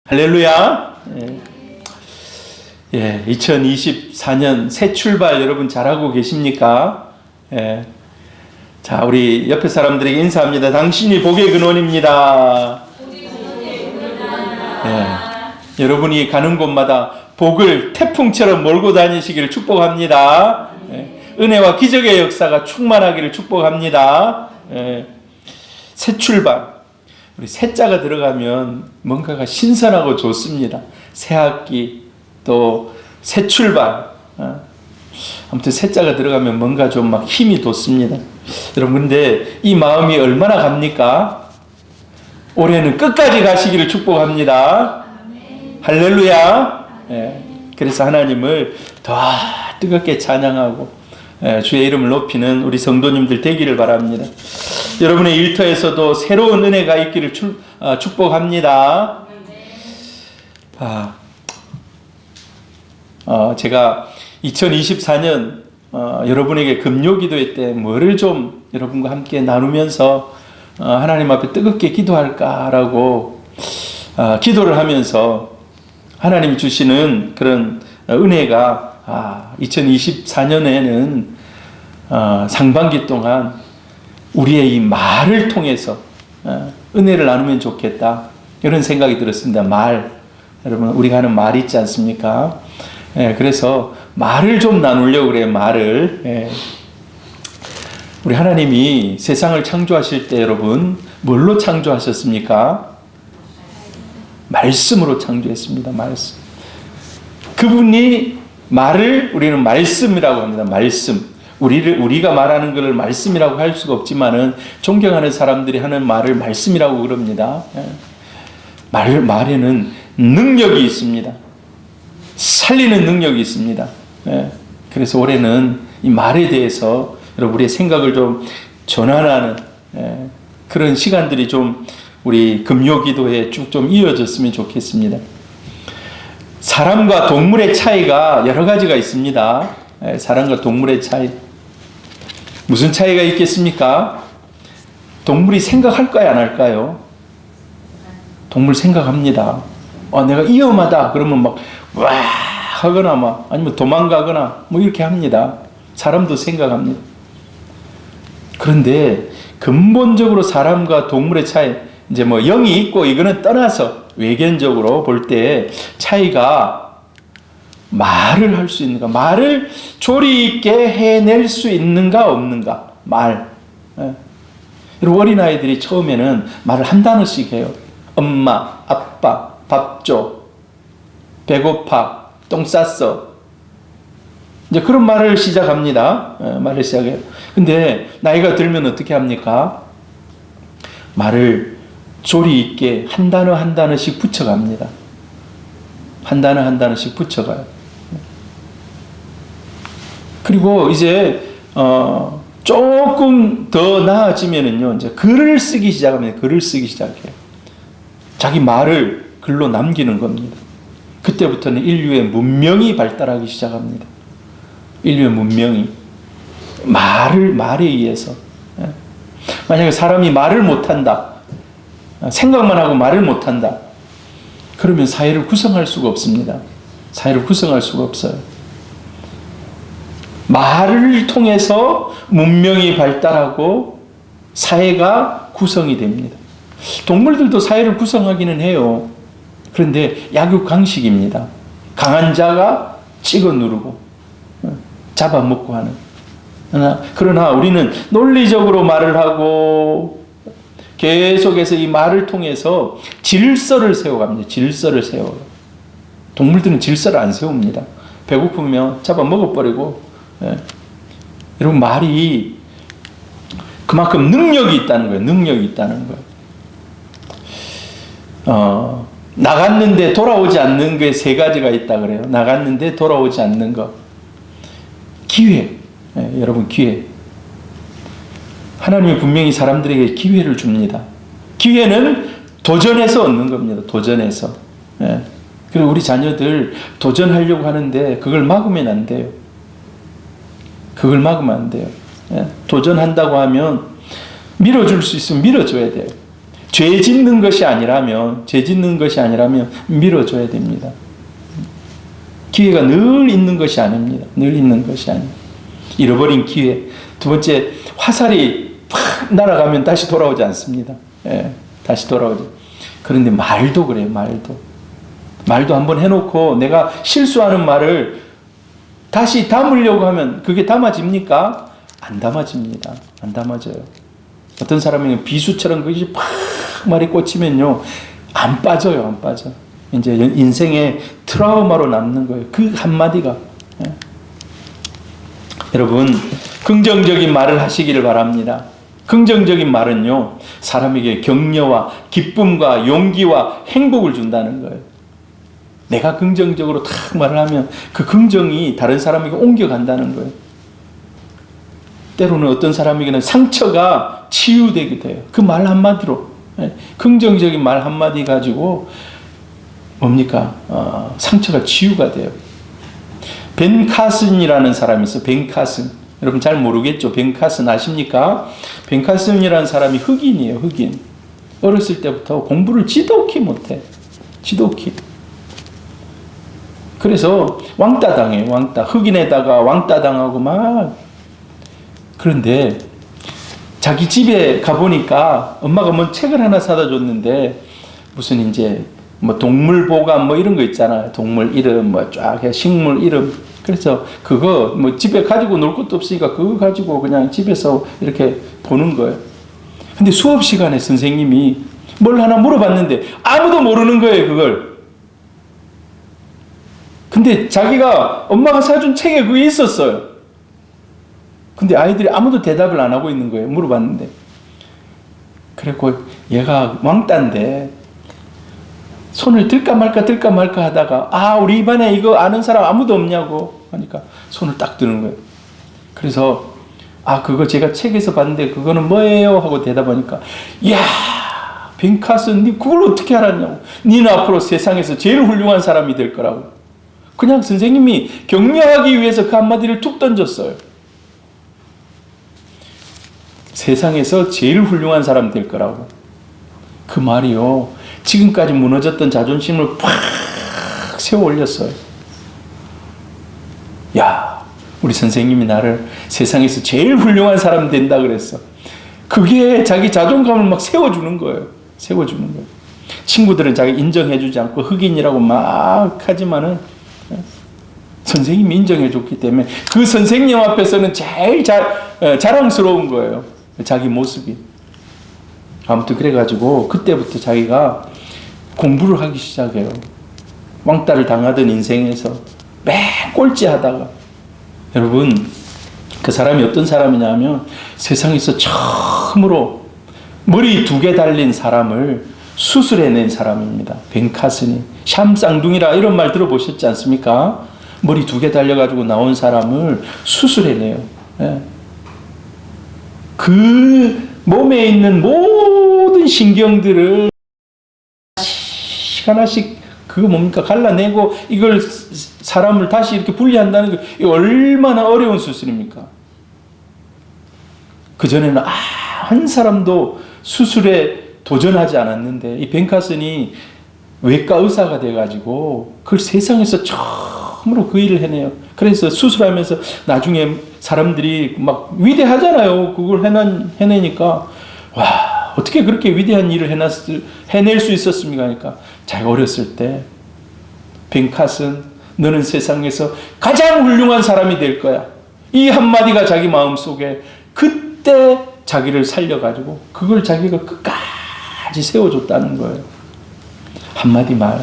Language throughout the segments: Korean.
할렐루야. 예, 2024년 새 출발 여러분 잘하고 계십니까? 예. 자, 우리 옆에 사람들에게 인사합니다. 당신이 복의 근원입니다. 예. 여러분이 가는 곳마다 복을 태풍처럼 몰고 다니시기를 축복합니다. 예. 은혜와 기적의 역사가 충만하기를 축복합니다. 예. 새 출발. 우리 새자가 들어가면 뭔가가 신선하고 좋습니다. 새 학기, 또 새 출발. 아무튼 새자가 들어가면 뭔가 좀 막 힘이 돋습니다. 여러분, 근데 이 마음이 얼마나 갑니까? 올해는 끝까지 가시기를 축복합니다. 할렐루야. 예, 그래서 하나님을 더 뜨겁게 찬양하고 주의 이름을 높이는 우리 성도님들 되기를 바랍니다. 여러분의 일터에서도 새로운 은혜가 있기를 축복합니다. 제가 2024년 여러분에게 금요기도회 때 뭐를 좀 여러분과 함께 나누면서 하나님 앞에 뜨겁게 기도할까라고 기도를 하면서 하나님이 주시는 그런 은혜가 2024년에는 상반기 동안 우리의 이 말을 통해서 은혜를 나누면 좋겠다, 이런 생각이 들었습니다. 말, 여러분 우리가 하는 말 있지 않습니까? 그래서 말을 좀 나누려고 그래요. 말을. 우리 하나님이 세상을 창조하실 때 여러분 뭘로 창조하셨습니까? 말씀으로 창조했습니다. 말씀. 그분이 말을 우리는 말씀이라고 합니다. 말씀. 우리가 말하는 것을 말씀이라고 할 수가 없지만은 존경하는 사람들이 하는 말을 말씀이라고 그럽니다. 말에는 능력이 있습니다. 살리는 능력이 있습니다. 그래서 올해는 이 말에 대해서 우리의 생각을 좀 전환하는 그런 시간들이 좀 우리 금요기도에 쭉 좀 이어졌으면 좋겠습니다. 사람과 동물의 차이가 여러 가지가 있습니다. 사람과 동물의 차이. 무슨 차이가 있겠습니까? 동물이 생각할까요, 안 할까요? 동물 생각합니다. 내가 위험하다 그러면 막 와 하거나 아니면 도망가거나 이렇게 합니다. 사람도 생각합니다. 그런데 근본적으로 사람과 동물의 차이, 이제 영이 있고 이거는 떠나서 외견적으로 볼 때 차이가 말을 할 수 있는가, 말을 조리 있게 해낼 수 있는가 없는가. 말. 여러분, 어린아이들이 처음에는 말을 한 단어씩 해요. 엄마, 아빠, 밥 줘, 배고파, 똥 쌌어. 이제 그런 말을 시작합니다. 말을 시작해요. 근데 나이가 들면 어떻게 합니까? 말을 조리 있게 한 단어 한 단어씩 붙여갑니다. 한 단어 한 단어씩 붙여가요. 그리고 이제 조금 더 나아지면은요, 이제 글을 쓰기 시작합니다. 글을 쓰기 시작해요. 자기 말을 글로 남기는 겁니다. 그때부터는 인류의 문명이 발달하기 시작합니다. 인류의 문명이 말에 의해서. 만약에 사람이 말을 못한다, 생각만 하고 말을 못한다, 그러면 사회를 구성할 수가 없습니다. 사회를 구성할 수가 없어요. 말을 통해서 문명이 발달하고 사회가 구성이 됩니다. 동물들도 사회를 구성하기는 해요. 그런데 약육강식입니다. 강한 자가 찍어 누르고 잡아먹고 하는. 그러나 우리는 논리적으로 말을 하고 계속해서 이 말을 통해서 질서를 세워갑니다. 질서를 세워요. 동물들은 질서를 안 세웁니다. 배고프면 잡아먹어버리고. 여러분, 말이 그만큼 능력이 있다는 거예요. 능력이 있다는 거예요. 나갔는데 돌아오지 않는 게 세 가지가 있다 그래요. 나갔는데 돌아오지 않는 거. 기회. 여러분, 기회. 하나님이 분명히 사람들에게 기회를 줍니다. 기회는 도전해서 얻는 겁니다. 도전해서. 그리고 우리 자녀들 도전하려고 하는데 그걸 막으면 안 돼요. 그걸 막으면 안 돼요. 도전한다고 하면 밀어줄 수 있으면 밀어줘야 돼요. 죄 짓는 것이 아니라면 밀어줘야 됩니다. 기회가 늘 있는 것이 아닙니다. 늘 있는 것이 아닙니다. 잃어버린 기회. 두 번째, 화살이 팍 날아가면 다시 돌아오지 않습니다. 예, 다시 돌아오죠. 그런데 말도 그래요, 말도 한번 해놓고 내가 실수하는 말을 다시 담으려고 하면 그게 담아집니까? 안 담아집니다. 안 담아져요. 어떤 사람은 비수처럼 그것이 팍 말이 꽂히면요, 안 빠져요, 안 빠져. 이제 인생의 트라우마로 남는 거예요. 그 한마디가. 예. 여러분, 긍정적인 말을 하시기를 바랍니다. 긍정적인 말은요, 사람에게 격려와 기쁨과 용기와 행복을 준다는 거예요. 내가 긍정적으로 탁 말을 하면 그 긍정이 다른 사람에게 옮겨간다는 거예요. 때로는 어떤 사람에게는 상처가 치유되기도 해요. 그 말 한마디로. 긍정적인 말 한마디 가지고 뭡니까? 상처가 치유가 돼요. 벤 카슨이라는 사람이 있어요. 벤 카슨. 여러분 잘 모르겠죠? 벤 카슨 아십니까? 벤 카슨이라는 사람이 흑인이에요. 흑인. 어렸을 때부터 공부를 지독히 못해. 지독히. 그래서 왕따 당해요. 왕따. 흑인에다가 왕따 당하고 막. 그런데 자기 집에 가보니까 엄마가 뭐 책을 하나 사다 줬는데 무슨 이제 뭐 동물 보감 뭐 이런 거 있잖아요. 동물 이름 뭐 쫙 해 식물 이름. 그래서 그거 뭐 집에 가지고 놀 것도 없으니까 그거 가지고 그냥 집에서 이렇게 보는 거예요. 근데 수업 시간에 선생님이 뭘 하나 물어봤는데 아무도 모르는 거예요, 그걸. 근데 자기가 엄마가 사준 책에 그게 있었어요. 근데 아이들이 아무도 대답을 안 하고 있는 거예요. 물어봤는데. 그래갖고 얘가 왕따인데 손을 들까 말까 하다가 우리 집안에 이거 아는 사람 아무도 없냐고 하니까 손을 딱 드는 거예요. 그래서 그거 제가 책에서 봤는데 그거는 뭐예요? 하고 대답하니까 이야 벤 카슨 니 그걸 어떻게 알았냐고. 니는 앞으로 세상에서 제일 훌륭한 사람이 될 거라고. 그냥 선생님이 격려하기 위해서 그 한마디를 툭 던졌어요. 세상에서 제일 훌륭한 사람 될 거라고. 그 말이요, 지금까지 무너졌던 자존심을 팍 세워 올렸어요. 야, 우리 선생님이 나를 세상에서 제일 훌륭한 사람 된다 그랬어. 그게 자기 자존감을 막 세워주는 거예요. 세워주는 거예요. 친구들은 자기 인정해주지 않고 흑인이라고 막 하지만은 선생님이 인정해줬기 때문에 그 선생님 앞에서는 제일 자랑스러운 거예요. 자기 모습이. 아무튼 그래가지고 그때부터 자기가 공부를 하기 시작해요. 왕따를 당하던 인생에서 매 꼴찌하다가. 여러분, 그 사람이 어떤 사람이냐면 세상에서 처음으로 머리 2개 달린 사람을 수술해낸 사람입니다. 벤 카슨이. 샴쌍둥이라 이런 말 들어보셨지 않습니까? 머리 2개 달려가지고 나온 사람을 수술해내요. 예. 그 몸에 있는 모든 신경들을 하나씩 그거 뭡니까? 갈라내고 이걸 사람을 다시 이렇게 분리한다는 게 얼마나 어려운 수술입니까? 그전에는 한 사람도 수술에 도전하지 않았는데 이 벤 카슨이 외과 의사가 돼가지고 그걸 세상에서 처음으로 그 일을 해내요. 그래서 수술하면서 나중에 사람들이 막 위대하잖아요. 그걸 해내니까 와, 어떻게 그렇게 위대한 일을 해낼 수 있었습니까? 그러니까 자기가 어렸을 때 벤 카슨, 너는 세상에서 가장 훌륭한 사람이 될 거야. 이 한마디가 자기 마음속에 그때 자기를 살려가지고 그걸 자기가 끝까지 세워줬다는 거예요. 한마디 말,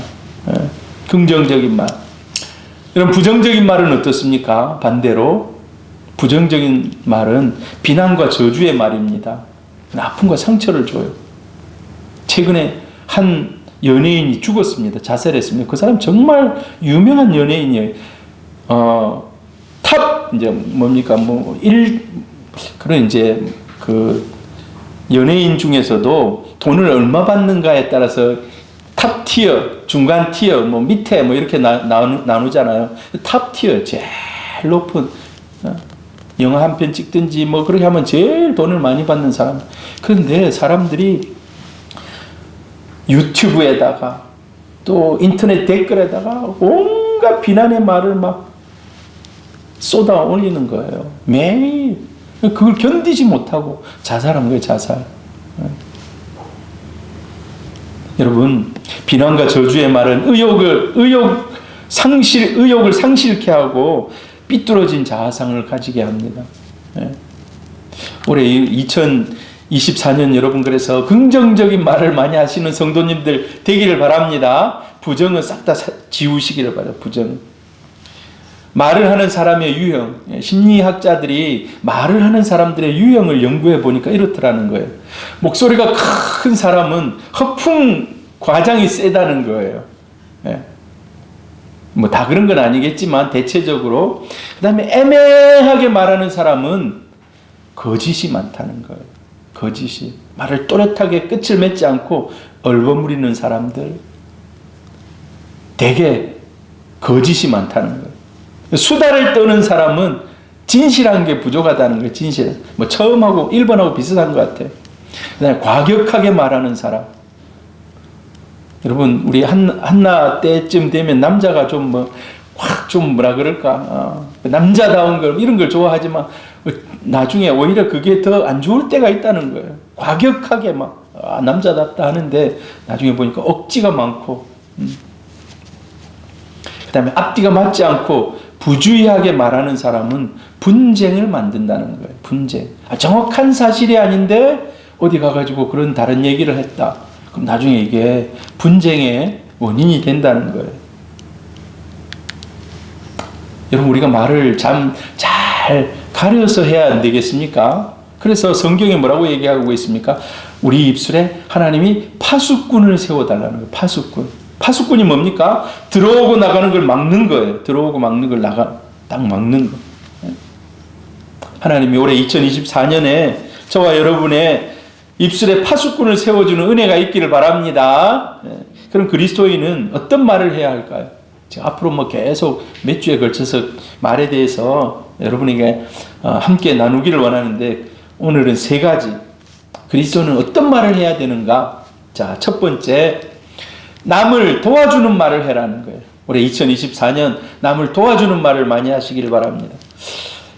긍정적인 말. 여러분, 부정적인 말은 어떻습니까? 반대로 부정적인 말은 비난과 저주의 말입니다. 아픔과 상처를 줘요. 최근에 한 연예인이 죽었습니다. 자살했습니다. 그 사람 정말 유명한 연예인이에요. 이제 뭡니까? 그런 이제 그 연예인 중에서도 돈을 얼마 받는가에 따라서 탑 티어, 중간 티어, 밑에 이렇게 나누잖아요. 탑 티어, 제일 높은, 영화 한 편 찍든지 그렇게 하면 제일 돈을 많이 받는 사람. 그런데 사람들이 유튜브에다가 또 인터넷 댓글에다가 온갖 비난의 말을 막 쏟아 올리는 거예요. 매일. 그걸 견디지 못하고 자살한 거예요, 자살. 여러분, 비난과 저주의 말은 의욕을 상실케 하고 삐뚤어진 자아상을 가지게 합니다. 올해 2024년 여러분, 그래서 긍정적인 말을 많이 하시는 성도님들 되기를 바랍니다. 부정은 싹 다 지우시기를 바라요. 부정. 말을 하는 사람의 유형, 심리학자들이 말을 하는 사람들의 유형을 연구해 보니까 이렇더라는 거예요. 목소리가 큰 사람은 허풍 과장이 세다는 거예요. 뭐 다 그런 건 아니겠지만 대체적으로. 그 다음에 애매하게 말하는 사람은 거짓이 많다는 거예요. 거짓이. 말을 또렷하게 끝을 맺지 않고 얼버무리는 사람들, 대개 거짓이 많다는 거예요. 수다를 떠는 사람은 진실한 게 부족하다는 거예요. 진실. 뭐 처음하고 1번하고 비슷한 것 같아요. 그다음에 과격하게 말하는 사람. 여러분, 우리 한나 때쯤 되면 남자가 좀 확 좀 뭐라 그럴까, 남자다운 걸, 이런 걸 좋아하지만 나중에 오히려 그게 더 안 좋을 때가 있다는 거예요. 과격하게 막 남자답다 하는데 나중에 보니까 억지가 많고, 그 다음에 앞뒤가 맞지 않고 부주의하게 말하는 사람은 분쟁을 만든다는 거예요. 분쟁. 정확한 사실이 아닌데 어디 가가지고 그런 다른 얘기를 했다. 그럼 나중에 이게 분쟁의 원인이 된다는 거예요. 여러분, 우리가 말을 잘 가려서 해야 안 되겠습니까? 그래서 성경에 뭐라고 얘기하고 있습니까? 우리 입술에 하나님이 파수꾼을 세워달라는 거예요. 파수꾼. 파수꾼이 뭡니까? 들어오고 나가는 걸 막는 거예요. 들어오고 막는 걸 딱 막는 거. 하나님이 올해 2024년에 저와 여러분의 입술에 파수꾼을 세워주는 은혜가 있기를 바랍니다. 그럼 그리스도인은 어떤 말을 해야 할까요? 제가 앞으로 계속 몇 주에 걸쳐서 말에 대해서 여러분에게 함께 나누기를 원하는데, 오늘은 3가지. 그리스도는 어떤 말을 해야 되는가? 자, 첫 번째, 남을 도와주는 말을 해라는 거예요. 올해 2024년 남을 도와주는 말을 많이 하시길 바랍니다.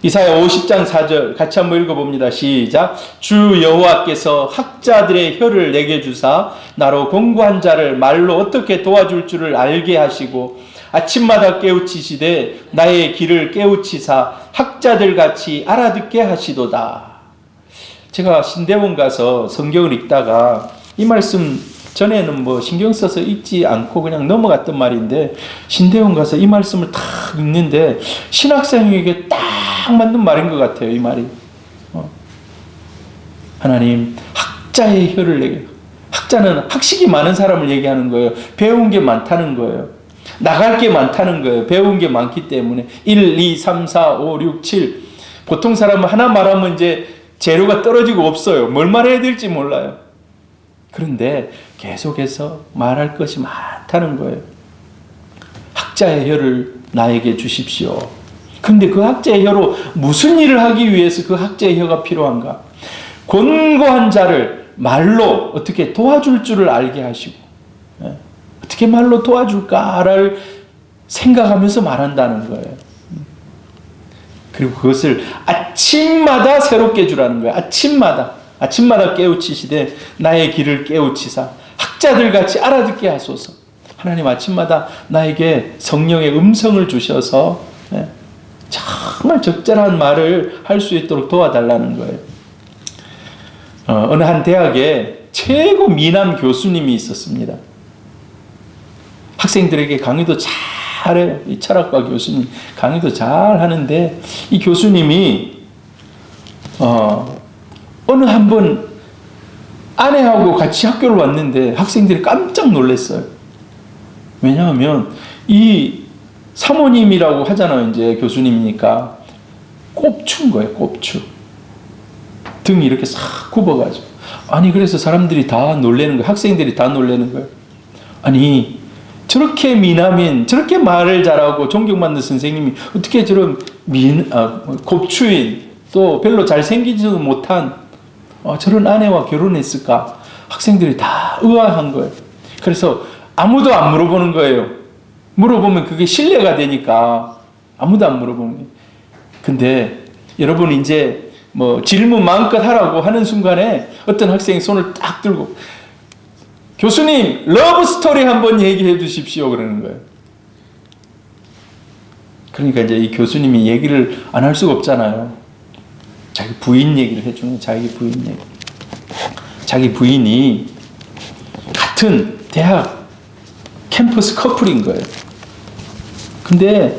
이사야 50장 4절 같이 한번 읽어봅니다. 시작. 주 여호와께서 학자들의 혀를 내게 주사 나로 공고한 자를 말로 어떻게 도와줄 줄을 알게 하시고 아침마다 깨우치시되 나의 길을 깨우치사 학자들같이 알아듣게 하시도다. 제가 신대원 가서 성경을 읽다가 이 말씀 전에는 신경 써서 읽지 않고 그냥 넘어갔던 말인데, 신대원 가서 이 말씀을 딱 읽는데 신학생에게 딱 맞는 말인 것 같아요. 이 말이. 하나님, 학자의 혀를 내게. 학자는 학식이 많은 사람을 얘기하는 거예요. 배운 게 많다는 거예요. 나갈 게 많다는 거예요. 배운 게 많기 때문에. 1, 2, 3, 4, 5, 6, 7. 보통 사람은 하나 말하면 이제 재료가 떨어지고 없어요. 뭘 말해야 될지 몰라요. 그런데 계속해서 말할 것이 많다는 거예요. 학자의 혀를 나에게 주십시오. 근데 그 학자의 혀로 무슨 일을 하기 위해서 그 학자의 혀가 필요한가? 권고한 자를 말로 어떻게 도와줄 줄을 알게 하시고, 어떻게 말로 도와줄까를 생각하면서 말한다는 거예요. 그리고 그것을 아침마다 새롭게 주라는 거예요. 아침마다 깨우치시되 나의 길을 깨우치사 학자들같이 알아듣게 하소서. 하나님, 아침마다 나에게 성령의 음성을 주셔서 정말 적절한 말을 할 수 있도록 도와달라는 거예요. 어느 한 대학에 최고 미남 교수님이 있었습니다. 학생들에게 강의도 잘해요. 이 철학과 교수님 강의도 잘 하는데, 이 교수님이 어느 한 번 아내하고 같이 학교를 왔는데 학생들이 깜짝 놀랐어요. 왜냐하면 이 사모님이라고 하잖아요. 이제 교수님이니까 꼽추인 거예요. 꼽추. 등이 이렇게 싹 굽어가지고. 아니, 그래서 사람들이 다 놀라는 거예요. 학생들이 다 놀라는 거예요. 아니, 저렇게 미남인, 저렇게 말을 잘하고 존경받는 선생님이 어떻게 저런 곱추인, 또 별로 잘생기지도 못한 저런 아내와 결혼했을까? 학생들이 다 의아한 거예요. 그래서 아무도 안 물어보는 거예요. 물어보면 그게 신뢰가 되니까 아무도 안 물어보는 거예요. 근데 여러분 이제 뭐 질문 마음껏 하라고 하는 순간에 어떤 학생이 손을 딱 들고 교수님 러브 스토리 한번 얘기해 주십시오 그러는 거예요. 그러니까 이제 이 교수님이 얘기를 안 할 수가 없잖아요. 자기 부인 얘기를 해주는 자기 부인 얘기. 자기 부인이 같은 대학 캠퍼스 커플인 거예요. 근데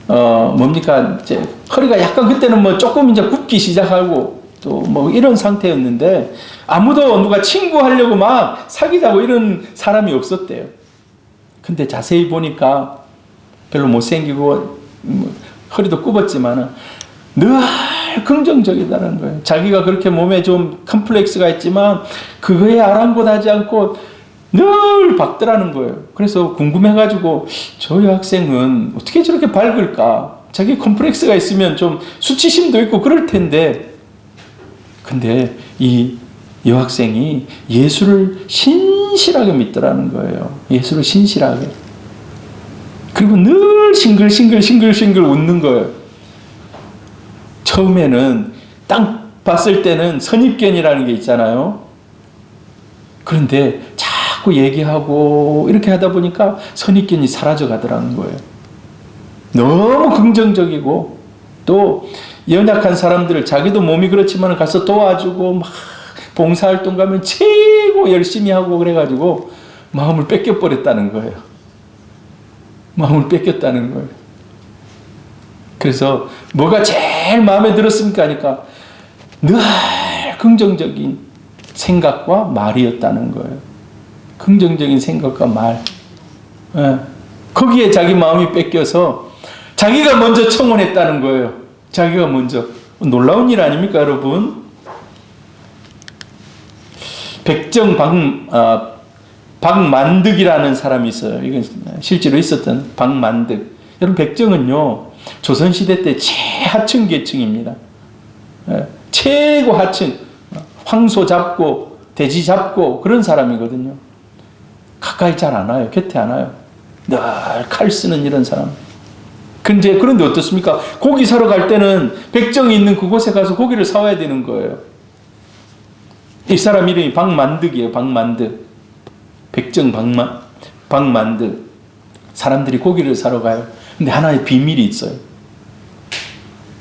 뭡니까 이제 허리가 약간 그때는 뭐 조금 이제 굽기 시작하고 또 뭐 이런 상태였는데 아무도 누가 친구하려고 막 사귀자고 이런 사람이 없었대요. 근데 자세히 보니까 별로 못생기고 허리도 굽었지만은 늘 긍정적이다는 거예요. 자기가 그렇게 몸에 좀 컴플렉스가 있지만 그거에 아랑곳하지 않고 늘 밝더라는 거예요. 그래서 궁금해가지고 저 여학생은 어떻게 저렇게 밝을까? 자기 컴플렉스가 있으면 좀 수치심도 있고 그럴 텐데 근데 이 여학생이 예수를 신실하게 믿더라는 거예요. 예수를 신실하게. 그리고 늘 싱글싱글 웃는 거예요. 처음에는 딱 봤을 때는 선입견이라는 게 있잖아요. 그런데 자꾸 얘기하고 이렇게 하다 보니까 선입견이 사라져 가더라는 거예요. 너무 긍정적이고 또 연약한 사람들을 자기도 몸이 그렇지만 가서 도와주고 막 봉사활동 가면 최고 열심히 하고 그래가지고 마음을 뺏겨버렸다는 거예요. 마음을 뺏겼다는 거예요. 그래서 뭐가 제일 마음에 들었습니까? 하니까 늘 긍정적인 생각과 말이었다는 거예요. 긍정적인 생각과 말. 예. 거기에 자기 마음이 뺏겨서 자기가 먼저 청혼했다는 거예요. 자기가 먼저. 놀라운 일 아닙니까, 여러분? 박만득이라는 사람이 있어요. 이건 실제로 있었던 박만득. 여러분, 백정은요, 조선시대 때 최하층 계층입니다. 최고 하층. 황소 잡고, 돼지 잡고, 그런 사람이거든요. 가까이 잘 안 와요. 곁에 안 와요. 늘 칼 쓰는 이런 사람. 그런데 어떻습니까? 고기 사러 갈 때는 백정이 있는 그곳에 가서 고기를 사와야 되는 거예요. 이 사람 이름이 박만득이에요. 박만득. 백정 박만득. 사람들이 고기를 사러 가요. 근데 하나의 비밀이 있어요.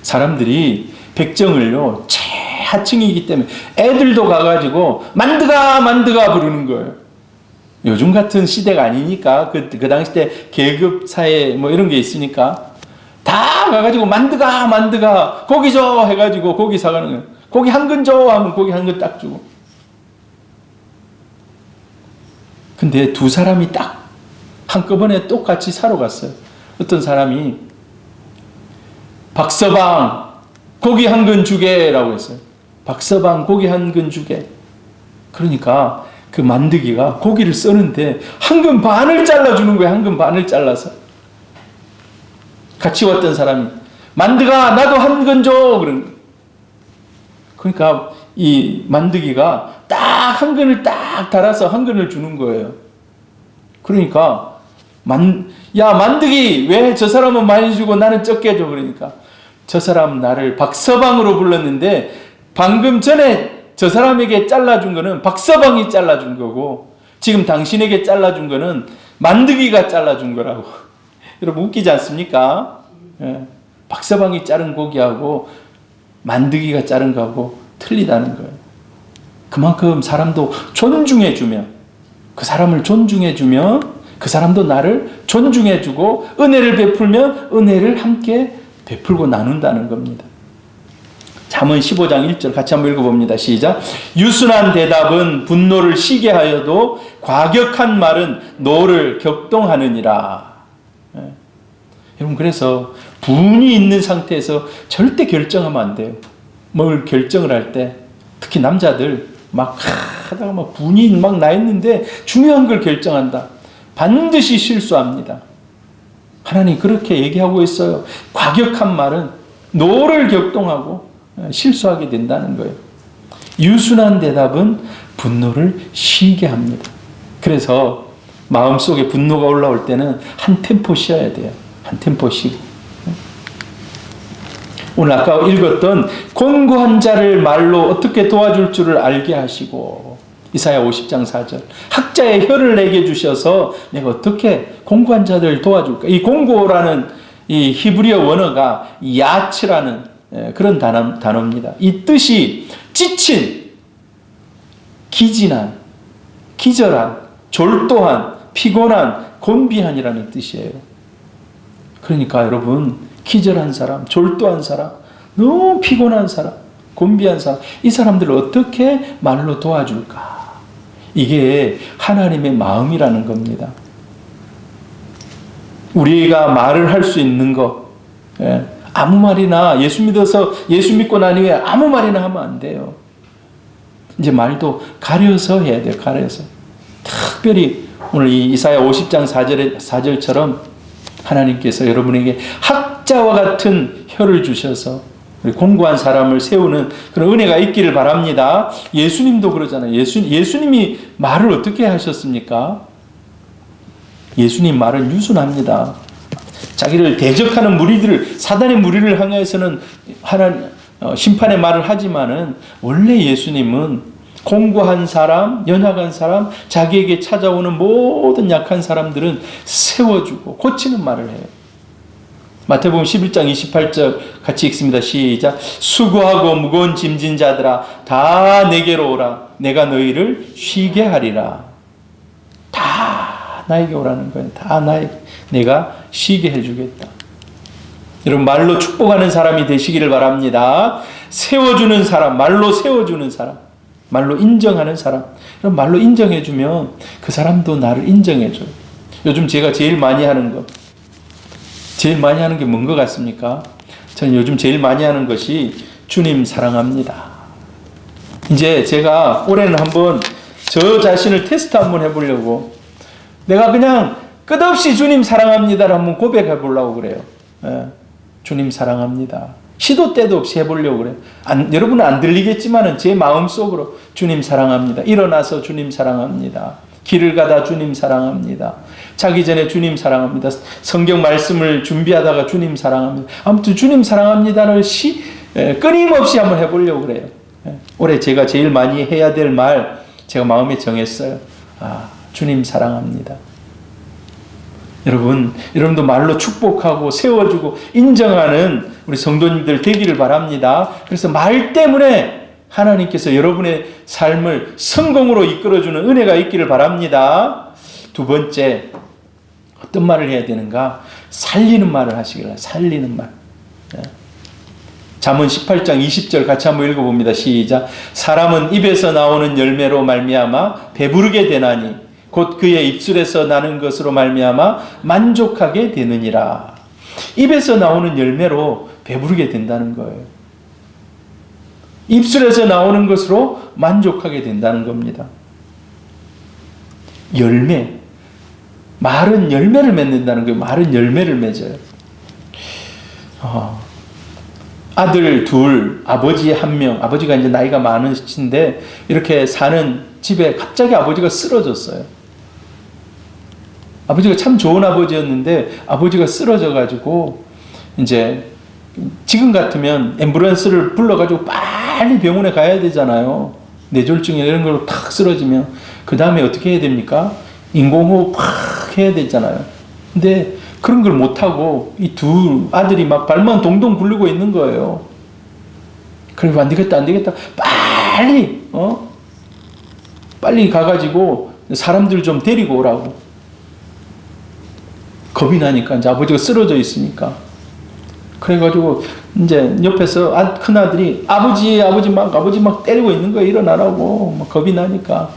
사람들이 백정을요, 최하층이기 때문에 애들도 가가지고 만드가 부르는 거예요. 요즘 같은 시대가 아니니까 그 당시 때 계급 사회 뭐 이런 게 있으니까 다 가가지고 만드가 고기 줘 해가지고 고기 사가는 거예요. 고기 한 근 줘 하면 고기 한 근 딱 주고. 근데 두 사람이 딱 한꺼번에 똑같이 사러 갔어요. 어떤 사람이 박서방 고기 한 근 주게라고 했어요. 박서방 고기 한 근 주게. 그러니까 그 만드기가 고기를 써는데 한 근 반을 잘라주는 거예요. 한 근 반을 잘라서. 같이 왔던 사람이 만드가 나도 한 근 줘 그런 거예요. 그러니까 이 만드기가 딱 한 근을 딱 달아서 한 근을 주는 거예요. 그러니까 만드기 왜 저 사람은 많이 주고 나는 적게 줘? 그러니까 저 사람 나를 박서방으로 불렀는데 방금 전에 저 사람에게 잘라준 거는 박서방이 잘라준 거고 지금 당신에게 잘라준 거는 만드기가 잘라준 거라고. 여러분 웃기지 않습니까? 예. 박서방이 자른 고기하고 만드기가 자른 거하고 틀리다는 거예요. 그만큼 사람도 존중해주면 그 사람을 존중해주면 그 사람도 나를 존중해주고 은혜를 베풀면 은혜를 함께 베풀고 나눈다는 겁니다. 잠언 15장 1절 같이 한번 읽어봅니다. 시작. 유순한 대답은 분노를 쉬게 하여도 과격한 말은 노를 격동하느니라. 예. 여러분 그래서 분이 있는 상태에서 절대 결정하면 안 돼요. 뭘 결정을 할 때 특히 남자들 막 하다가 막 분이 막 나 있는데 중요한 걸 결정한다. 반드시 실수합니다. 하나님 그렇게 얘기하고 있어요. 과격한 말은 노를 격동하고 실수하게 된다는 거예요. 유순한 대답은 분노를 쉬게 합니다. 그래서 마음속에 분노가 올라올 때는 한 템포 쉬어야 돼요. 한 템포 쉬고. 오늘 아까 읽었던 곤고한 자를 말로 어떻게 도와줄 줄을 알게 하시고, 이사야 50장 4절. 학자의 혀를 내게 주셔서 내가 어떻게 곤고한 자들을 도와줄까? 이 곤고라는 이 히브리어 원어가 야츠라는 그런 단어입니다. 이 뜻이 지친, 기진한, 기절한, 졸도한, 피곤한, 곤비한이라는 뜻이에요. 그러니까 여러분, 기절한 사람, 졸도한 사람, 너무 피곤한 사람, 곤비한 사람, 이 사람들을 어떻게 말로 도와줄까? 이게 하나님의 마음이라는 겁니다. 우리가 말을 할 수 있는 거, 아무 말이나 예수 믿어서 예수 믿고 난 이후에 아무 말이나 하면 안 돼요. 이제 말도 가려서 해야 돼요. 가려서. 특별히 오늘 이 이사야 50장 4절처럼 하나님께서 여러분에게 학자와 같은 혀를 주셔서 공고한 사람을 세우는 그런 은혜가 있기를 바랍니다. 예수님도 그러잖아요. 예수님이 말을 어떻게 하셨습니까? 예수님 말은 유순합니다. 자기를 대적하는 무리들을, 사단의 무리를 향해서는 심판의 말을 하지만은 원래 예수님은 공고한 사람, 연약한 사람, 자기에게 찾아오는 모든 약한 사람들은 세워주고 고치는 말을 해요. 마태복음 11장 28절 같이 읽습니다. 시작. 수고하고 무거운 짐진 자들아 다 내게로 오라. 내가 너희를 쉬게 하리라. 다 나에게 오라는 거예요. 다 내가 쉬게 해주겠다. 여러분, 말로 축복하는 사람이 되시기를 바랍니다. 세워주는 사람, 말로 세워주는 사람, 말로 인정하는 사람. 그럼 말로 인정해주면 그 사람도 나를 인정해줘요. 요즘 제가 제일 많이 하는 게 뭔 것 같습니까? 저는 요즘 제일 많이 하는 것이 주님 사랑합니다. 이제 제가 올해는 한번 저 자신을 테스트 한번 해보려고, 내가 그냥 끝없이 주님 사랑합니다를 한번 고백해 보려고 그래요. 주님 사랑합니다. 시도 때도 없이 해보려고 그래요. 여러분은 안 들리겠지만은 제 마음속으로 주님 사랑합니다. 일어나서 주님 사랑합니다. 길을 가다 주님 사랑합니다. 자기 전에 주님 사랑합니다. 성경 말씀을 준비하다가 주님 사랑합니다. 아무튼 주님 사랑합니다를 끊임없이 한번 해보려고 그래요. 올해 제가 제일 많이 해야 될 말 제가 마음에 정했어요. 주님 사랑합니다. 여러분도 말로 축복하고 세워주고 인정하는 우리 성도님들 되기를 바랍니다. 그래서 말 때문에 하나님께서 여러분의 삶을 성공으로 이끌어주는 은혜가 있기를 바랍니다. 두 번째, 어떤 말을 해야 되는가? 살리는 말을 하시길래, 살리는 말. 잠언 18장 20절 같이 한번 읽어봅니다. 시작. 사람은 입에서 나오는 열매로 말미암아 배부르게 되나니 곧 그의 입술에서 나는 것으로 말미암아 만족하게 되느니라. 입에서 나오는 열매로 배부르게 된다는 거예요. 입술에서 나오는 것으로 만족하게 된다는 겁니다. 열매. 말은 열매를 맺는다는 거예요. 말은 열매를 맺어요. 아들 둘, 아버지 한 명, 아버지가 이제 나이가 많으신데 이렇게 사는 집에 갑자기 아버지가 쓰러졌어요. 아버지가 참 좋은 아버지였는데 아버지가 쓰러져가지고 이제 지금 같으면 앰뷸런스를 불러가지고 빨리 병원에 가야 되잖아요. 뇌졸중 이런 걸로 탁 쓰러지면 그 다음에 어떻게 해야 됩니까? 인공호흡 팍 해야 되잖아요. 근데 그런 걸 못하고 이 두 아들이 막 발만 동동 굴리고 있는 거예요. 그리고 안 되겠다. 빨리 가가지고 사람들 좀 데리고 오라고. 겁이 나니까 이제 아버지가 쓰러져 있으니까. 그래가지고 이제 옆에서 큰 아들이 아버지 막 때리고 있는 거예요. 일어나라고. 막 겁이 나니까.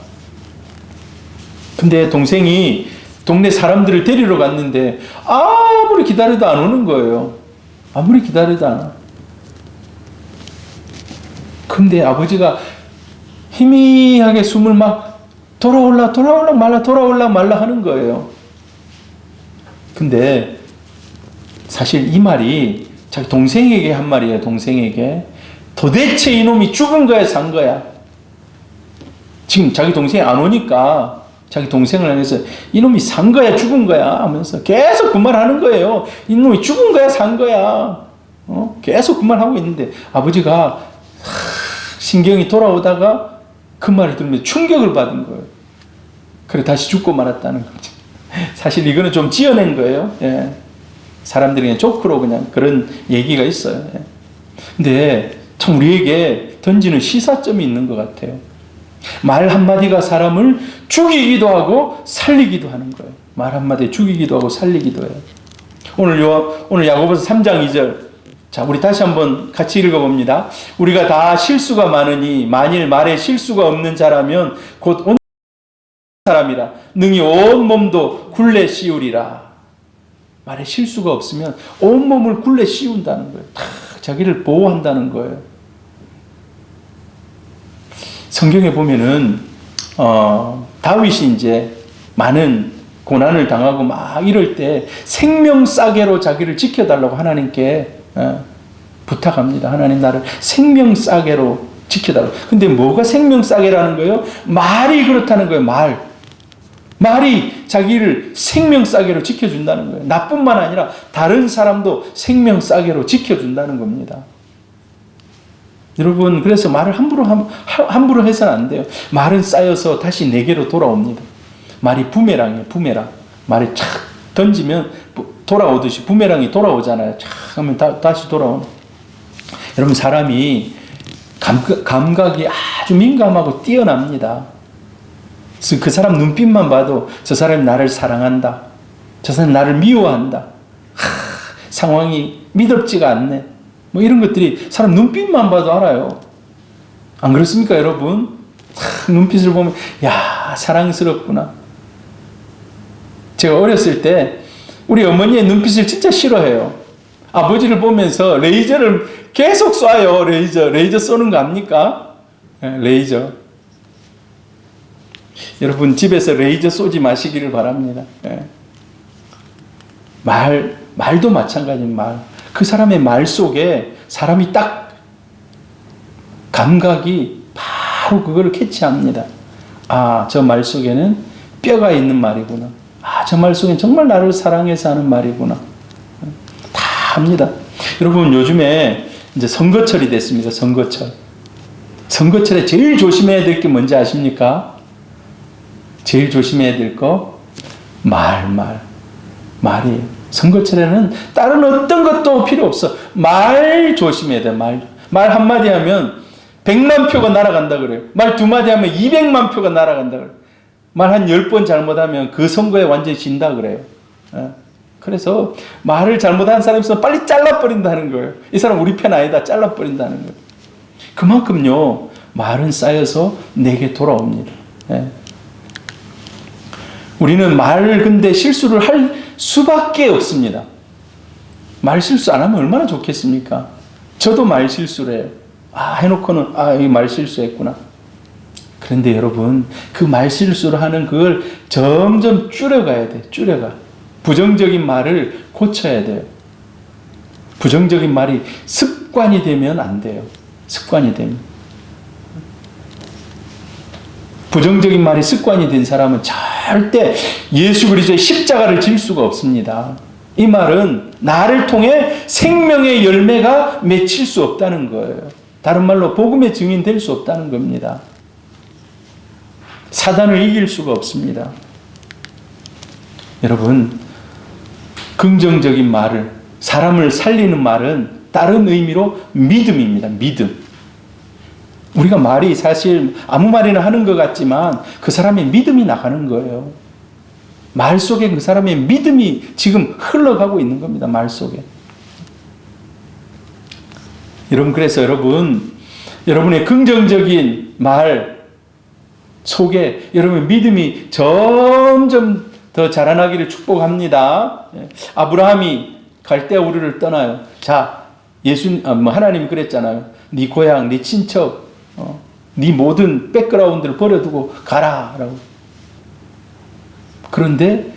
근데 동생이 동네 사람들을 데리러 갔는데 아무리 기다려도 안 오는 거예요. 아무리 기다려도 안 와. 근데 아버지가 희미하게 숨을 막 돌아올라 말라 하는 거예요. 근데 사실 이 말이 자기 동생에게 한 말이에요. 동생에게. 도대체 이놈이 죽은 거야 산 거야? 지금 자기 동생이 안 오니까 자기 동생을 향해서 이놈이 산 거야 죽은 거야 하면서 계속 그 말 하는 거예요. 이놈이 죽은 거야 산 거야. 계속 그 말 하고 있는데 아버지가 신경이 돌아오다가 그 말을 들으면서 충격을 받은 거예요. 그래 다시 죽고 말았다는 거죠. 사실 이거는 좀 지어낸 거예요. 예. 사람들이 그냥 조크로 그냥 그런 얘기가 있어요. 예. 근데 참 우리에게 던지는 시사점이 있는 것 같아요. 말 한마디가 사람을 죽이기도 하고 살리기도 하는 거예요. 말 한마디 죽이기도 하고 살리기도 해요. 오늘 야고보서 3장 2절. 자, 우리 다시 한번 같이 읽어봅니다. 우리가 다 실수가 많으니 만일 말에 실수가 없는 자라면 곧 온 사람이라 능히 온 몸도 굴레 씌우리라. 말에 실수가 없으면 온 몸을 굴레 씌운다는 거예요. 다 자기를 보호한다는 거예요. 성경에 보면은 다윗이 이제 많은 고난을 당하고 막 이럴 때 생명 싸개로 자기를 지켜달라고 하나님께 부탁합니다. 하나님 나를 생명 싸개로 지켜달라고. 근데 뭐가 생명 싸개라는 거예요? 말이 그렇다는 거예요. 말이 자기를 생명 싸개로 지켜준다는 거예요. 나뿐만 아니라 다른 사람도 생명 싸개로 지켜준다는 겁니다. 여러분, 그래서 말을 함부로 해서는 안 돼요. 말은 쌓여서 다시 내게로 돌아옵니다. 말이 부메랑이에요, 부메랑. 말이 착 던지면 돌아오듯이 부메랑이 돌아오잖아요. 착 하면 다시 돌아오는. 여러분, 사람이 감각이 아주 민감하고 뛰어납니다. 그래서 그 사람 눈빛만 봐도 저 사람이 나를 사랑한다. 저 사람이 나를 미워한다. 상황이 미덥지가 않네. 뭐 이런 것들이 사람 눈빛만 봐도 알아요. 안 그렇습니까, 여러분? 눈빛을 보면 야, 사랑스럽구나. 제가 어렸을 때 우리 어머니의 눈빛을 진짜 싫어해요. 아버지를 보면서 레이저를 계속 쏴요. 레이저 쏘는 거 압니까? 네, 레이저. 여러분 집에서 레이저 쏘지 마시기를 바랍니다. 네. 말도 마찬가지입니다. 말. 그 사람의 말 속에 사람이 딱 감각이 바로 그걸 캐치합니다. 아, 저 말 속에는 뼈가 있는 말이구나. 아, 저 말 속에는 정말 나를 사랑해서 하는 말이구나. 다 합니다. 여러분, 요즘에 이제 선거철이 됐습니다. 선거철. 선거철에 제일 조심해야 될 게 뭔지 아십니까? 제일 조심해야 될 거? 말이에요. 선거철에는 다른 어떤 것도 필요 없어. 말 조심해야 돼. 말 한마디 하면 100만 표가 날아간다 그래요. 말 두마디 하면 200만 표가 날아간다 그래요. 말 한 10번 잘못하면 그 선거에 완전히 진다 그래요. 그래서 말을 잘못한 사람이 있으면 빨리 잘라버린다는 거예요. 이 사람 우리 편 아니다. 잘라버린다는 거예요. 그만큼요, 말은 쌓여서 내게 돌아옵니다. 우리는 근데 실수를 할 수밖에 없습니다. 말 실수 안 하면 얼마나 좋겠습니까? 저도 말 실수를 해요. 해놓고는, 이 말 실수했구나. 그런데 여러분, 그 말 실수를 하는 그걸 점점 줄여가야 돼. 줄여가. 부정적인 말을 고쳐야 돼요. 부정적인 말이 습관이 되면 안 돼요. 습관이 되면. 부정적인 말이 습관이 된 사람은 절대 예수 그리스도의 십자가를 질 수가 없습니다. 이 말은 나를 통해 생명의 열매가 맺힐 수 없다는 거예요. 다른 말로 복음의 증인 될 수 없다는 겁니다. 사단을 이길 수가 없습니다. 여러분, 긍정적인 말을, 사람을 살리는 말은 다른 의미로 믿음입니다. 믿음. 우리가 말이 사실 아무 말이나 하는 것 같지만 그 사람의 믿음이 나가는 거예요. 말 속에 그 사람의 믿음이 지금 흘러가고 있는 겁니다. 말 속에. 여러분, 그래서 여러분의 긍정적인 말 속에 여러분의 믿음이 점점 더 자라나기를 축복합니다. 아브라함이 갈대아 우르를 떠나요. 자, 하나님이 그랬잖아요. 네 고향, 네 친척, 네 모든 백그라운드를 버려두고 가라라고. 그런데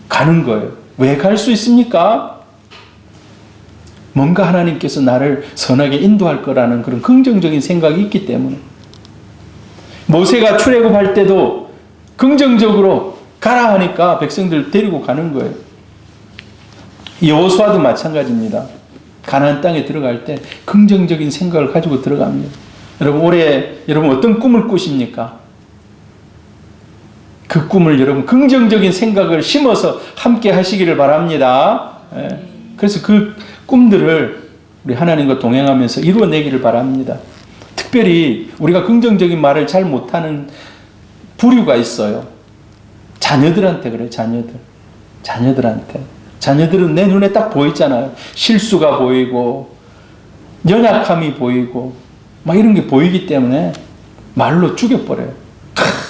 가는 거예요. 왜 갈 수 있습니까? 뭔가 하나님께서 나를 선하게 인도할 거라는 그런 긍정적인 생각이 있기 때문에. 모세가 출애굽할 때도 긍정적으로 가라 하니까 백성들 데리고 가는 거예요. 여호수아도 마찬가지입니다. 가나안 땅에 들어갈 때 긍정적인 생각을 가지고 들어갑니다. 여러분 올해 여러분 어떤 꿈을 꾸십니까? 그 꿈을 여러분 긍정적인 생각을 심어서 함께 하시기를 바랍니다. 그래서 그 꿈들을 우리 하나님과 동행하면서 이루어내기를 바랍니다. 특별히 우리가 긍정적인 말을 잘 못하는 부류가 있어요. 자녀들한테 그래요. 자녀들한테. 자녀들은 내 눈에 딱 보이잖아요. 실수가 보이고 연약함이 보이고 막 이런 게 보이기 때문에 말로 죽여버려요.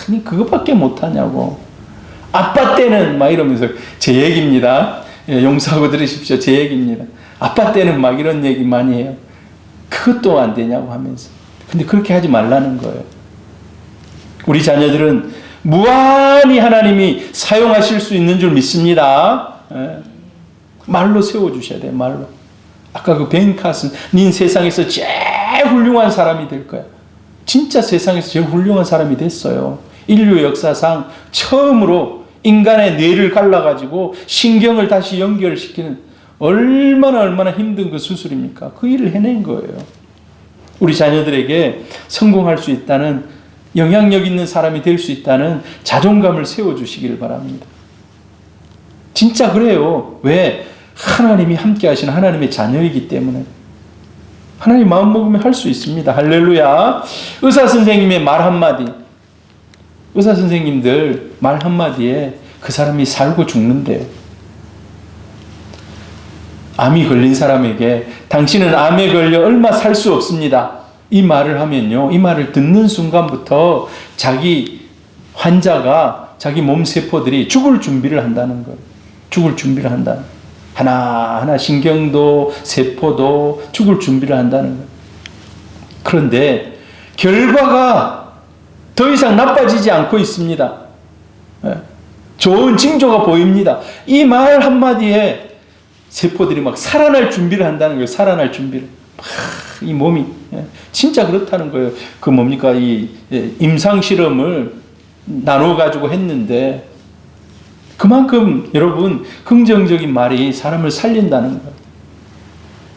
아니 그것밖에 못하냐고. 아빠 때는 막 이러면서 제 얘기입니다. 용서하고 들으십시오. 제 얘기입니다. 아빠 때는 막 이런 얘기 많이 해요. 그것도 안 되냐고 하면서. 근데 그렇게 하지 말라는 거예요. 우리 자녀들은 무한히 하나님이 사용하실 수 있는 줄 믿습니다. 말로 세워주셔야 돼요. 말로. 아까 그 벤 카슨, 닌 세상에서 제일 훌륭한 사람이 될 거야. 진짜 세상에서 제일 훌륭한 사람이 됐어요. 인류 역사상 처음으로 인간의 뇌를 갈라가지고 신경을 다시 연결시키는 얼마나 힘든 그 수술입니까? 그 일을 해낸 거예요. 우리 자녀들에게 성공할 수 있다는, 영향력 있는 사람이 될 수 있다는 자존감을 세워주시기를 바랍니다. 진짜 그래요. 왜? 하나님이 함께 하시는 하나님의 자녀이기 때문에. 하나님 마음 먹으면 할 수 있습니다. 할렐루야. 의사 선생님의 말 한마디, 의사 선생님들 말 한마디에 그 사람이 살고 죽는데요. 암이 걸린 사람에게 당신은 암에 걸려 얼마 살 수 없습니다. 이 말을 하면요, 이 말을 듣는 순간부터 자기 환자가, 자기 몸 세포들이 죽을 준비를 한다는 거예요. 죽을 준비를 한다. 하나하나 신경도 세포도 죽을 준비를 한다는 거예요. 그런데 결과가 더 이상 나빠지지 않고 있습니다. 좋은 징조가 보입니다. 이 말 한마디에 세포들이 막 살아날 준비를 한다는 거예요. 살아날 준비를. 이 몸이 진짜 그렇다는 거예요. 그 뭡니까? 이 임상 실험을 나눠 가지고 했는데 그만큼 여러분 긍정적인 말이 사람을 살린다는 거예요.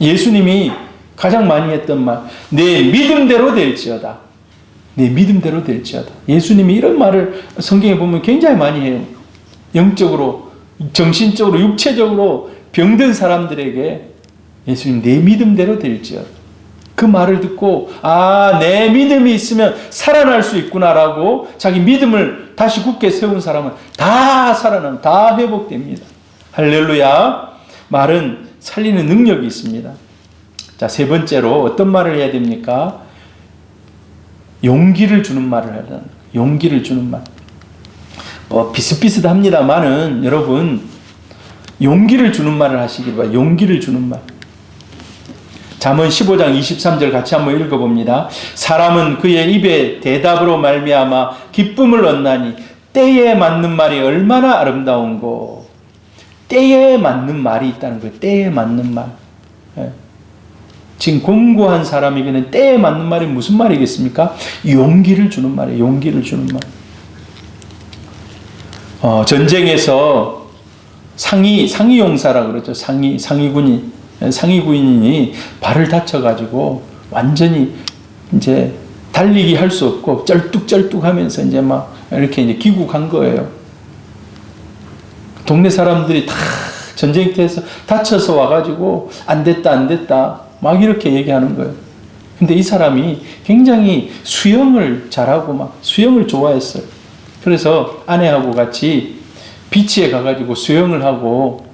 예수님이 가장 많이 했던 말, 내 믿음대로 될지어다. 내 믿음대로 될지어다. 예수님이 이런 말을 성경에 보면 굉장히 많이 해요. 영적으로, 정신적으로, 육체적으로 병든 사람들에게 예수님 내 믿음대로 될지어다. 그 말을 듣고 내 믿음이 있으면 살아날 수 있구나라고 자기 믿음을 다시 굳게 세운 사람은 다 살아납니다. 다 회복됩니다. 할렐루야. 말은 살리는 능력이 있습니다. 자, 세 번째로 어떤 말을 해야 됩니까? 용기를 주는 말을 해야 됩니다. 용기를 주는 말. 비슷비슷합니다만은 여러분 용기를 주는 말을 하시길 바랍니다. 용기를 주는 말. 잠언 15장 23절 같이 한번 읽어봅니다. 사람은 그의 입에 대답으로 말미암아 기쁨을 얻나니 때에 맞는 말이 얼마나 아름다운고. 때에 맞는 말이 있다는 거예요. 때에 맞는 말. 지금 공고한 사람에게는 때에 맞는 말이 무슨 말이겠습니까? 용기를 주는 말이에요. 용기를 주는 말. 전쟁에서 상위용사라 그러죠. 상위군인이 발을 다쳐가지고 완전히 이제 달리기 할 수 없고 쩔뚝쩔뚝 하면서 이제 막 이렇게 이제 귀국한 거예요. 동네 사람들이 다 전쟁터에서 다쳐서 와가지고 안 됐다 막 이렇게 얘기하는 거예요. 근데 이 사람이 굉장히 수영을 잘하고 막 수영을 좋아했어요. 그래서 아내하고 같이 비치에 가가지고 수영을 하고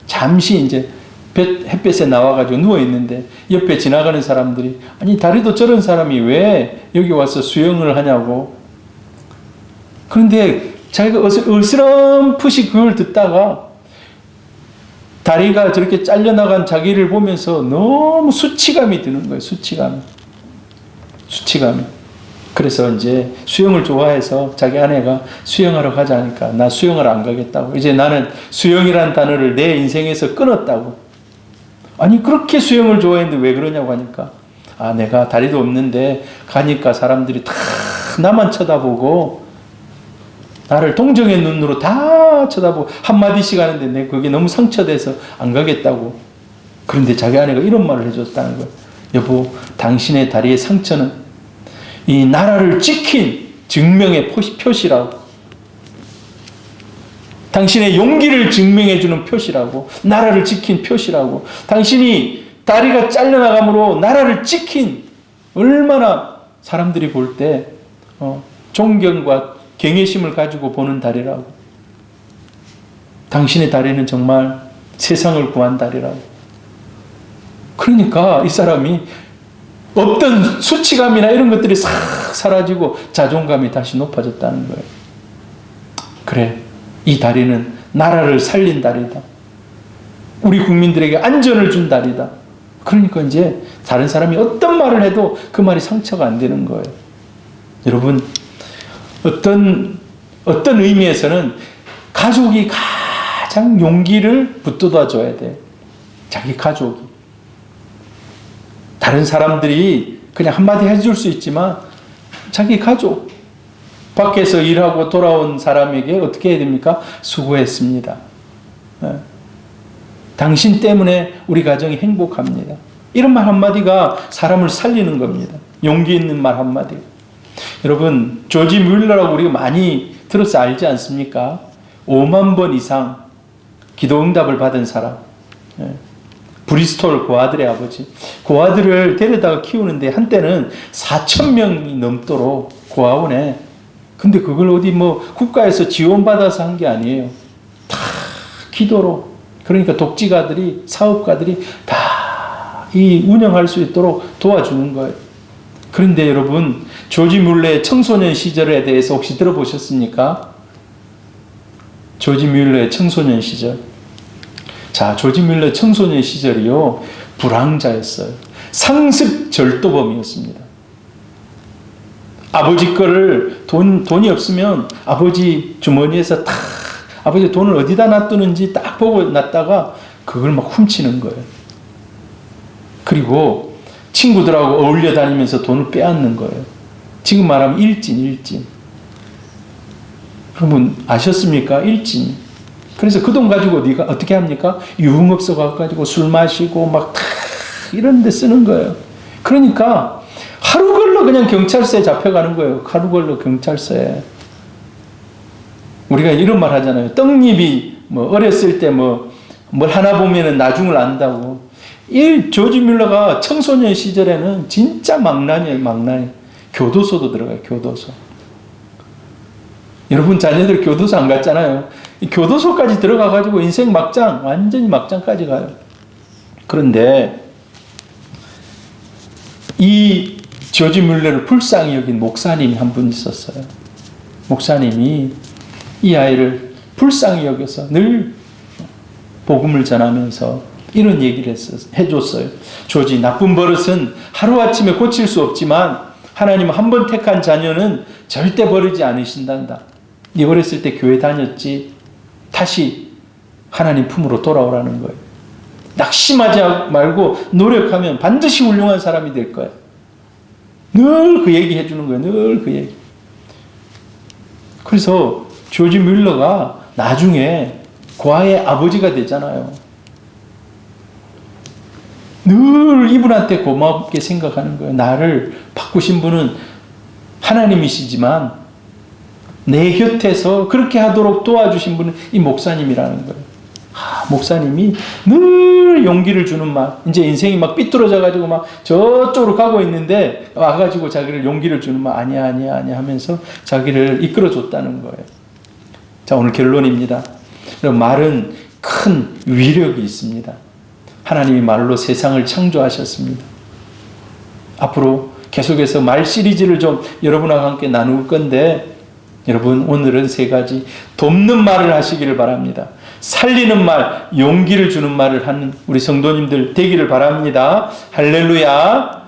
잠시 이제 햇볕에 나와가지고 누워있는데 옆에 지나가는 사람들이 아니 다리도 저런 사람이 왜 여기 와서 수영을 하냐고. 그런데 자기가 어스럼풋이 그걸 듣다가 다리가 저렇게 잘려나간 자기를 보면서 너무 수치감이 드는 거예요. 수치감이. 그래서 이제 수영을 좋아해서 자기 아내가 수영하러 가자니까 나 수영을 안 가겠다고. 이제 나는 수영이라는 단어를 내 인생에서 끊었다고. 아니 그렇게 수영을 좋아했는데 왜 그러냐고 하니까 내가 다리도 없는데 가니까 사람들이 다 나만 쳐다보고 나를 동정의 눈으로 다 쳐다보고 한마디씩 하는데 내 그게 너무 상처돼서 안 가겠다고. 그런데 자기 아내가 이런 말을 해줬다는 거예요. 여보, 당신의 다리의 상처는 이 나라를 지킨 증명의 표시라고. 당신의 용기를 증명해주는 표시라고. 나라를 지킨 표시라고. 당신이 다리가 잘려나감으로 나라를 지킨, 얼마나 사람들이 볼 때 존경과 경외심을 가지고 보는 다리라고. 당신의 다리는 정말 세상을 구한 다리라고. 그러니까 이 사람이 어떤 수치감이나 이런 것들이 싹 사라지고 자존감이 다시 높아졌다는 거예요. 그래, 이 다리는 나라를 살린 다리다. 우리 국민들에게 안전을 준 다리다. 그러니까 이제 다른 사람이 어떤 말을 해도 그 말이 상처가 안 되는 거예요. 여러분, 어떤 의미에서는 가족이 가장 용기를 붙돋아 줘야 돼. 자기 가족이. 다른 사람들이 그냥 한마디 해줄 수 있지만 자기 가족, 밖에서 일하고 돌아온 사람에게 어떻게 해야 됩니까? 수고했습니다. 당신 때문에 우리 가정이 행복합니다. 이런 말 한마디가 사람을 살리는 겁니다. 용기 있는 말 한마디. 여러분, 조지 뮬러라고 우리가 많이 들어서 알지 않습니까? 5만 번 이상 기도 응답을 받은 사람. 브리스톨 고아들의 아버지. 고아들을 데려다가 키우는데 한때는 4,000명이 넘도록 고아원에. 근데 그걸 어디 국가에서 지원받아서 한 게 아니에요. 다 기도로. 그러니까 독지가들이, 사업가들이 다 이 운영할 수 있도록 도와주는 거예요. 그런데 여러분, 조지 뮬러의 청소년 시절에 대해서 혹시 들어보셨습니까? 조지 뮬러의 청소년 시절. 자, 조지 뮬러 청소년 시절이요, 불황자였어요. 상습 절도범이었습니다. 아버지 거를 돈이 없으면 아버지 주머니에서 탁, 아버지 돈을 어디다 놔두는지 딱 보고 놨다가 그걸 막 훔치는 거예요. 그리고 친구들하고 어울려 다니면서 돈을 빼앗는 거예요. 지금 말하면 일진. 여러분 아셨습니까? 일진. 그래서 그 돈 가지고 네가 어떻게 합니까? 유흥업소 가가지고 술 마시고 막 이런 데 쓰는 거예요. 그러니까 하루 걸러 그냥 경찰서에 잡혀가는 거예요. 하루 걸러 경찰서에. 우리가 이런 말 하잖아요. 떡잎이 어렸을 때 뭘 하나 보면은 나중을 안다고. 이 조지 뮬러가 청소년 시절에는 진짜 망난이에요, 망난이. 교도소도 들어가요, 교도소. 여러분 자녀들 교도소 안 갔잖아요. 이 교도소까지 들어가가지고 인생 막장, 완전히 막장까지 가요. 그런데 이 조지 뮬러를 불쌍히 여긴 목사님이 한 분 있었어요. 목사님이 이 아이를 불쌍히 여겨서 늘 복음을 전하면서 이런 얘기를 해줬어요. 조지, 나쁜 버릇은 하루아침에 고칠 수 없지만 하나님은 한 번 택한 자녀는 절대 버리지 않으신단다. 네 어렸을 때 교회 다녔지. 다시 하나님 품으로 돌아오라는 거예요. 낙심하지 말고 노력하면 반드시 훌륭한 사람이 될 거예요. 늘 그 얘기 해주는 거예요. 늘 그 얘기. 그래서 조지 뮬러가 나중에 고아의 아버지가 되잖아요. 늘 이분한테 고맙게 생각하는 거예요. 나를 바꾸신 분은 하나님이시지만 내 곁에서 그렇게 하도록 도와주신 분은 이 목사님이라는 거예요. 목사님이 늘 용기를 주는 말. 이제 인생이 막 삐뚤어져 가지고 막 저쪽으로 가고 있는데 와가지고 자기를 용기를 주는 말. 아니야 하면서 자기를 이끌어 줬다는 거예요. 자, 오늘 결론입니다. 말은 큰 위력이 있습니다. 하나님이 말로 세상을 창조하셨습니다. 앞으로 계속해서 말 시리즈를 좀 여러분과 함께 나눌 건데, 여러분 오늘은 3가지 돕는 말을 하시기를 바랍니다. 살리는 말, 용기를 주는 말을 하는 우리 성도님들 되기를 바랍니다. 할렐루야.